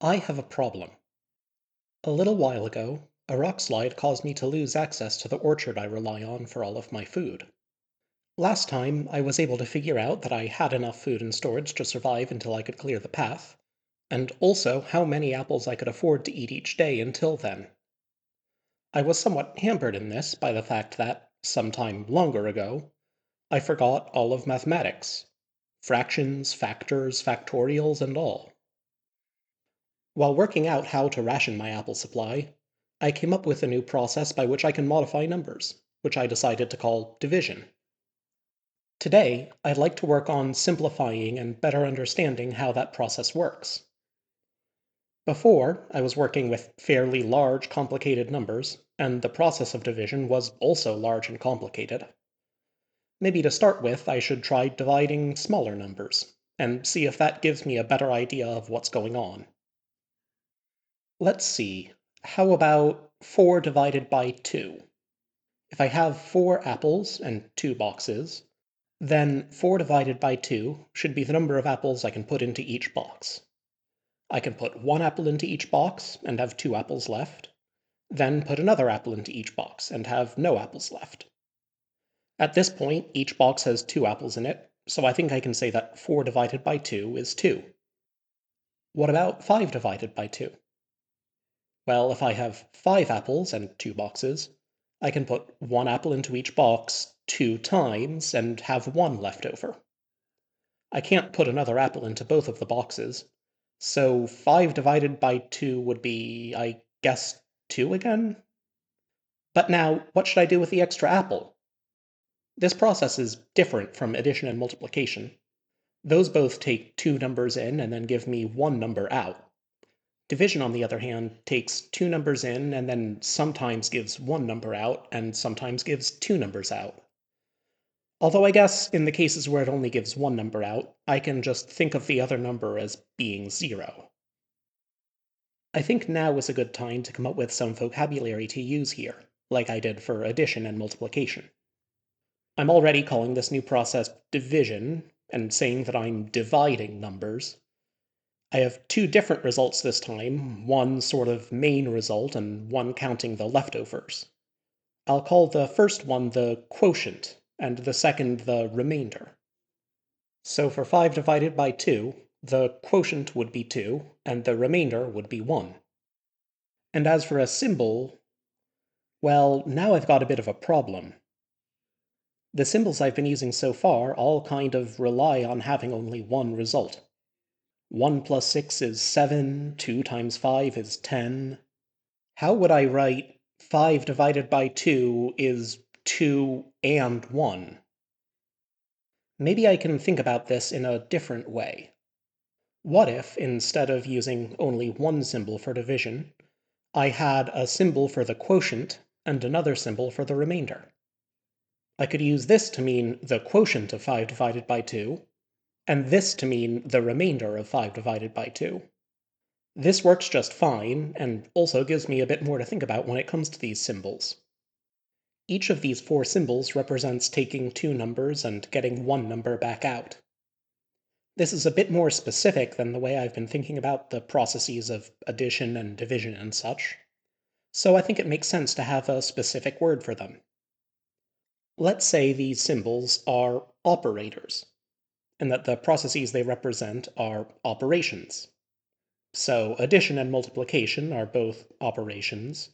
I have a problem. A little while ago, a rock slide caused me to lose access to the orchard I rely on for all of my food. Last time, I was able to figure out that I had enough food in storage to survive until I could clear the path, and also how many apples I could afford to eat each day until then. I was somewhat hampered in this by the fact that, some time longer ago, I forgot all of mathematics. Fractions, factors, factorials, and all. While working out how to ration my apple supply, I came up with a new process by which I can modify numbers, which I decided to call division. Today, I'd like to work on simplifying and better understanding how that process works. Before, I was working with fairly large, complicated numbers, and the process of division was also large and complicated. Maybe to start with, I should try dividing smaller numbers, and see if that gives me a better idea of what's going on. Let's see. How about 4 divided by 2? If I have 4 apples and 2 boxes, then 4 divided by 2 should be the number of apples I can put into each box. I can put 1 apple into each box and have 2 apples left, then put another apple into each box and have no apples left. At this point, each box has 2 apples in it, so I think I can say that 4 divided by 2 is 2. What about 5 divided by 2? Well, if I have 5 apples and 2 boxes, I can put 1 apple into each box 2 times and have 1 left over. I can't put another apple into both of the boxes, so 5 divided by 2 would be, I guess, 2 again? But now, what should I do with the extra apple? This process is different from addition and multiplication. Those both take 2 numbers in and then give me 1 number out. Division, on the other hand, takes 2 numbers in and then sometimes gives 1 number out and sometimes gives 2 numbers out. Although I guess in the cases where it only gives 1 number out, I can just think of the other number as being 0. I think now is a good time to come up with some vocabulary to use here, like I did for addition and multiplication. I'm already calling this new process division, and saying that I'm dividing numbers. I have 2 different results this time, one sort of main result and one counting the leftovers. I'll call the first one the quotient, and the second the remainder. So for 5 divided by 2, the quotient would be 2, and the remainder would be 1. And as for a symbol, well, now I've got a bit of a problem. The symbols I've been using so far all kind of rely on having only one result. 1 plus 6 is 7, 2 times 5 is 10. How would I write 5 divided by 2 is 2 and 1? Maybe I can think about this in a different way. What if, instead of using only one symbol for division, I had a symbol for the quotient and another symbol for the remainder? I could use this to mean the quotient of 5 divided by 2, and this to mean the remainder of 5 divided by 2. This works just fine, and also gives me a bit more to think about when it comes to these symbols. Each of these 4 symbols represents taking 2 numbers and getting 1 number back out. This is a bit more specific than the way I've been thinking about the processes of addition and division and such, so I think it makes sense to have a specific word for them. Let's say these symbols are operators, and that the processes they represent are operations. So addition and multiplication are both operations,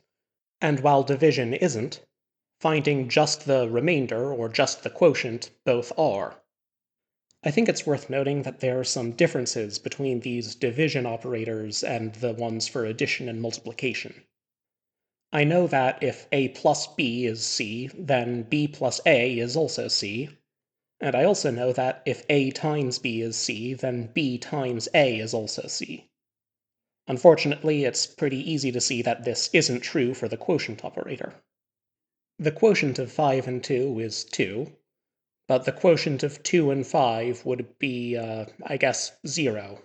and while division isn't, finding just the remainder or just the quotient both are. I think it's worth noting that there are some differences between these division operators and the ones for addition and multiplication. I know that if a plus b is c, then b plus a is also c, and I also know that if a times b is c, then b times a is also c. Unfortunately, it's pretty easy to see that this isn't true for the quotient operator. The quotient of 5 and 2 is 2, but the quotient of 2 and 5 would be, I guess, 0.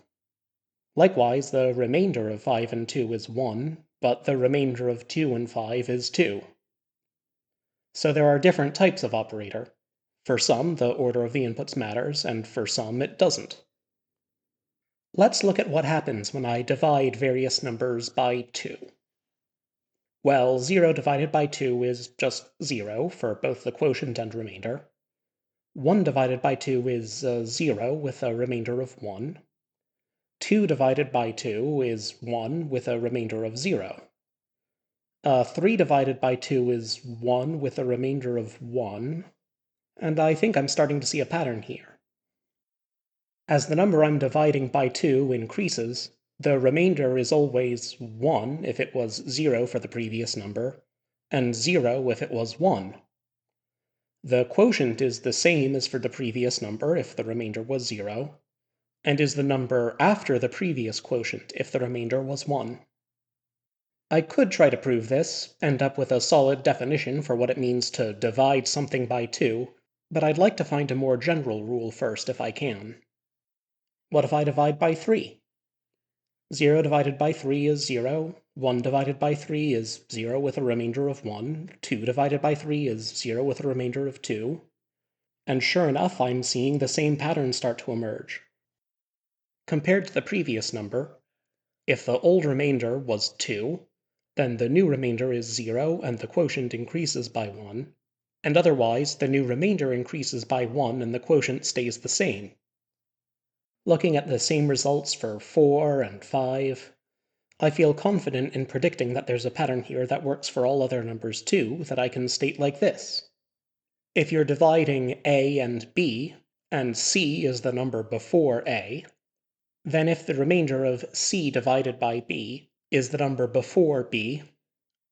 Likewise, the remainder of 5 and 2 is 1, but the remainder of 2 and 5 is 2. So there are different types of operator. For some, the order of the inputs matters, and for some, it doesn't. Let's look at what happens when I divide various numbers by 2. Well, 0 divided by 2 is just 0 for both the quotient and remainder. 1 divided by 2 is 0 with a remainder of 1. 2 divided by 2 is 1 with a remainder of 0. 3 divided by 2 is 1 with a remainder of 1. And I think I'm starting to see a pattern here. As the number I'm dividing by 2 increases, the remainder is always 1 if it was 0 for the previous number, and 0 if it was 1. The quotient is the same as for the previous number if the remainder was 0, and is the number after the previous quotient if the remainder was 1. I could try to prove this, end up with a solid definition for what it means to divide something by 2, but I'd like to find a more general rule first if I can. What if I divide by 3? 0 divided by 3 is 0, 1 divided by 3 is 0 with a remainder of 1, 2 divided by 3 is 0 with a remainder of 2, and sure enough I'm seeing the same pattern start to emerge. Compared to the previous number, if the old remainder was 2, then the new remainder is 0 and the quotient increases by 1, and otherwise the new remainder increases by 1 and the quotient stays the same. Looking at the same results for 4 and 5, I feel confident in predicting that there's a pattern here that works for all other numbers too, that I can state like this. If you're dividing a and b, and c is the number before a, then if the remainder of c divided by b is the number before b,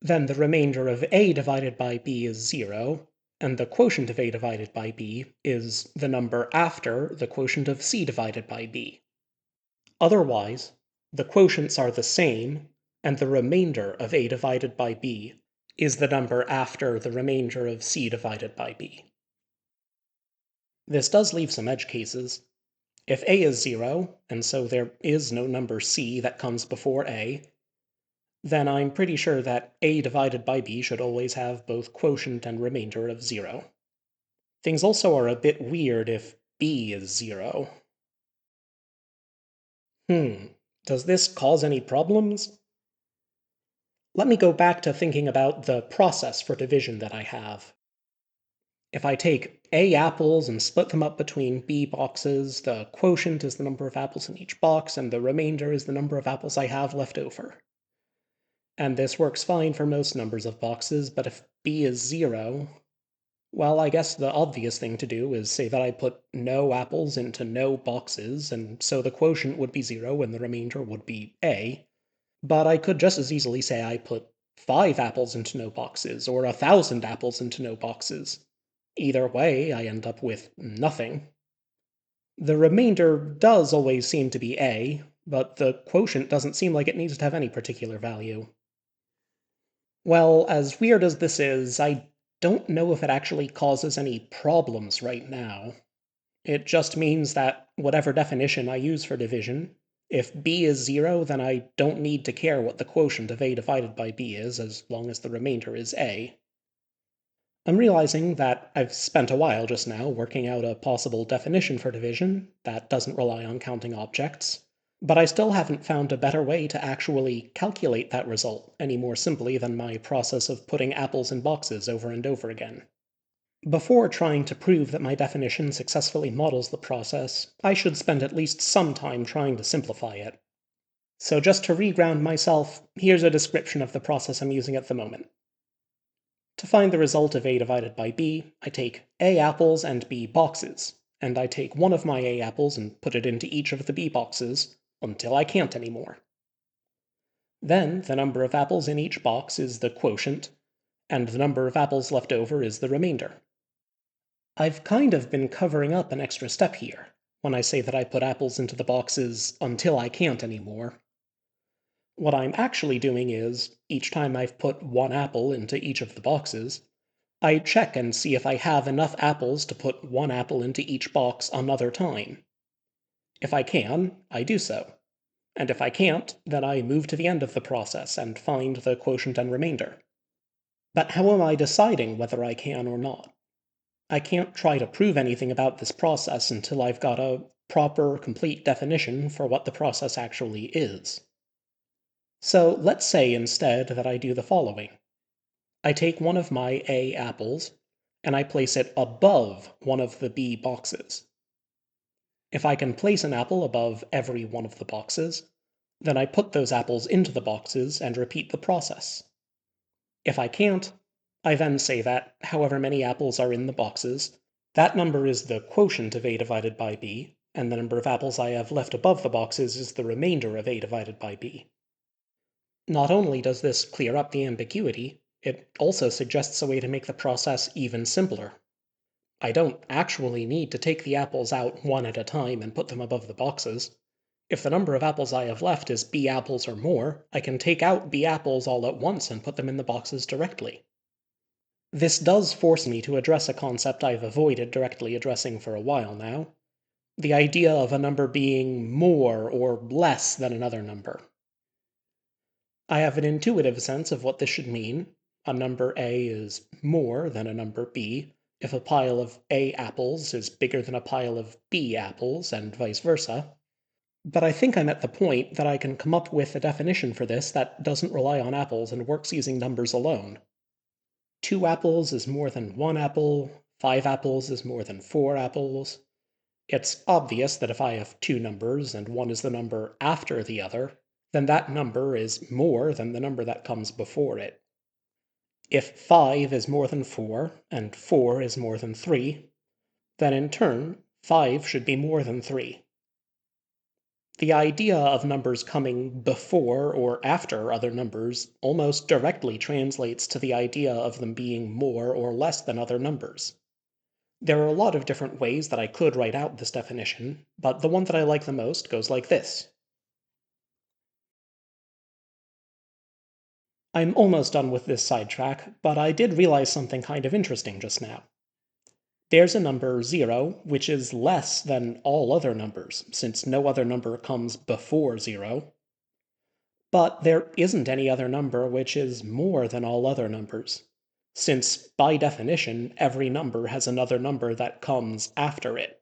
then the remainder of a divided by b is 0, and the quotient of a divided by b is the number after the quotient of c divided by b. Otherwise, the quotients are the same, and the remainder of a divided by b is the number after the remainder of c divided by b. This does leave some edge cases. If a is 0, and so there is no number c that comes before a, then I'm pretty sure that a divided by b should always have both quotient and remainder of 0. Things also are a bit weird if b is 0. Does this cause any problems? Let me go back to thinking about the process for division that I have. If I take A apples and split them up between B boxes, the quotient is the number of apples in each box, and the remainder is the number of apples I have left over. And this works fine for most numbers of boxes, but if B is 0, well, I guess the obvious thing to do is say that I put no apples into no boxes, and so the quotient would be 0 and the remainder would be A. But I could just as easily say I put 5 apples into no boxes, or 1,000 apples into no boxes. Either way, I end up with nothing. The remainder does always seem to be A, but the quotient doesn't seem like it needs to have any particular value. Well, as weird as this is, I don't know if it actually causes any problems right now. It just means that whatever definition I use for division, if b is 0, then I don't need to care what the quotient of a divided by b is, as long as the remainder is a. I'm realizing that I've spent a while just now working out a possible definition for division that doesn't rely on counting objects, but I still haven't found a better way to actually calculate that result any more simply than my process of putting apples in boxes over and over again. Before trying to prove that my definition successfully models the process, I should spend at least some time trying to simplify it. So just to reground myself, here's a description of the process I'm using at the moment. To find the result of a divided by b, I take a apples and b boxes, and I take one of my a apples and put it into each of the b boxes until I can't anymore. Then the number of apples in each box is the quotient, and the number of apples left over is the remainder. I've kind of been covering up an extra step here when I say that I put apples into the boxes until I can't anymore. What I'm actually doing is, each time I've put one apple into each of the boxes, I check and see if I have enough apples to put one apple into each box another time. If I can, I do so. And if I can't, then I move to the end of the process and find the quotient and remainder. But how am I deciding whether I can or not? I can't try to prove anything about this process until I've got a proper, complete definition for what the process actually is. So let's say instead that I do the following. I take one of my A apples, and I place it above one of the B boxes. If I can place an apple above every one of the boxes, then I put those apples into the boxes and repeat the process. If I can't, I then say that, however many apples are in the boxes, that number is the quotient of A divided by B, and the number of apples I have left above the boxes is the remainder of A divided by B. Not only does this clear up the ambiguity, it also suggests a way to make the process even simpler. I don't actually need to take the apples out one at a time and put them above the boxes. If the number of apples I have left is B apples or more, I can take out B apples all at once and put them in the boxes directly. This does force me to address a concept I've avoided directly addressing for a while now, the idea of a number being more or less than another number. I have an intuitive sense of what this should mean. A number A is more than a number B if a pile of A apples is bigger than a pile of B apples, and vice versa. But I think I'm at the point that I can come up with a definition for this that doesn't rely on apples and works using numbers alone. 2 apples is more than 1 apple, 5 apples is more than 4 apples. It's obvious that if I have 2 numbers and one is the number after the other, then that number is more than the number that comes before it. If 5 is more than 4 and 4 is more than 3, then in turn 5 should be more than 3. The idea of numbers coming before or after other numbers almost directly translates to the idea of them being more or less than other numbers. There are a lot of different ways that I could write out this definition, but the one that I like the most goes like this. I'm almost done with this sidetrack, but I did realize something kind of interesting just now. There's a number 0, which is less than all other numbers, since no other number comes before 0. But there isn't any other number which is more than all other numbers, since by definition every number has another number that comes after it.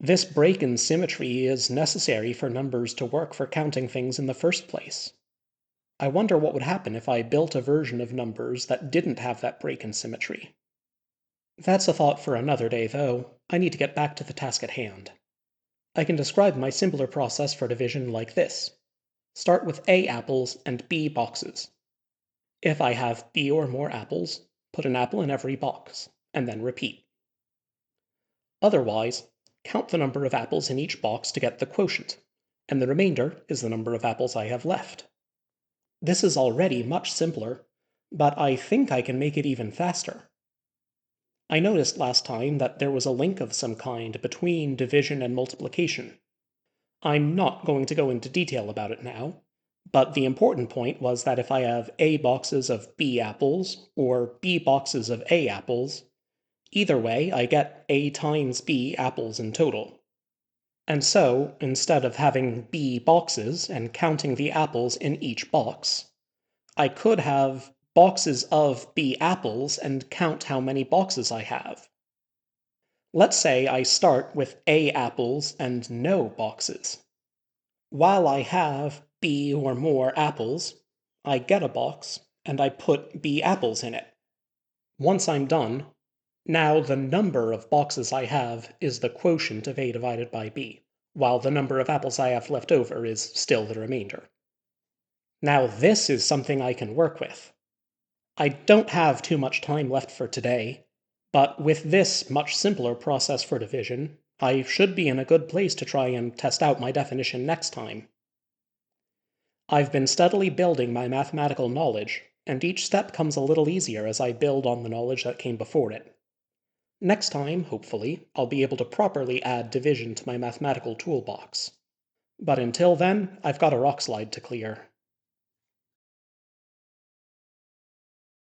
This break in symmetry is necessary for numbers to work for counting things in the first place. I wonder what would happen if I built a version of numbers that didn't have that break in symmetry. That's a thought for another day, though. I need to get back to the task at hand. I can describe my simpler process for division like this. Start with A apples and B boxes. If I have B or more apples, put an apple in every box, and then repeat. Otherwise, count the number of apples in each box to get the quotient, and the remainder is the number of apples I have left. This is already much simpler, but I think I can make it even faster. I noticed last time that there was a link of some kind between division and multiplication. I'm not going to go into detail about it now, but the important point was that if I have A boxes of B apples, or B boxes of A apples, either way I get A times B apples in total. And so, instead of having B boxes and counting the apples in each box, I could have boxes of B apples and count how many boxes I have. Let's say I start with A apples and no boxes. While I have B or more apples, I get a box and I put B apples in it. Once I'm done, now the number of boxes I have is the quotient of A divided by B, while the number of apples I have left over is still the remainder. Now this is something I can work with. I don't have too much time left for today, but with this much simpler process for division, I should be in a good place to try and test out my definition next time. I've been steadily building my mathematical knowledge, and each step comes a little easier as I build on the knowledge that came before it. Next time, hopefully, I'll be able to properly add division to my mathematical toolbox. But until then, I've got a rock slide to clear.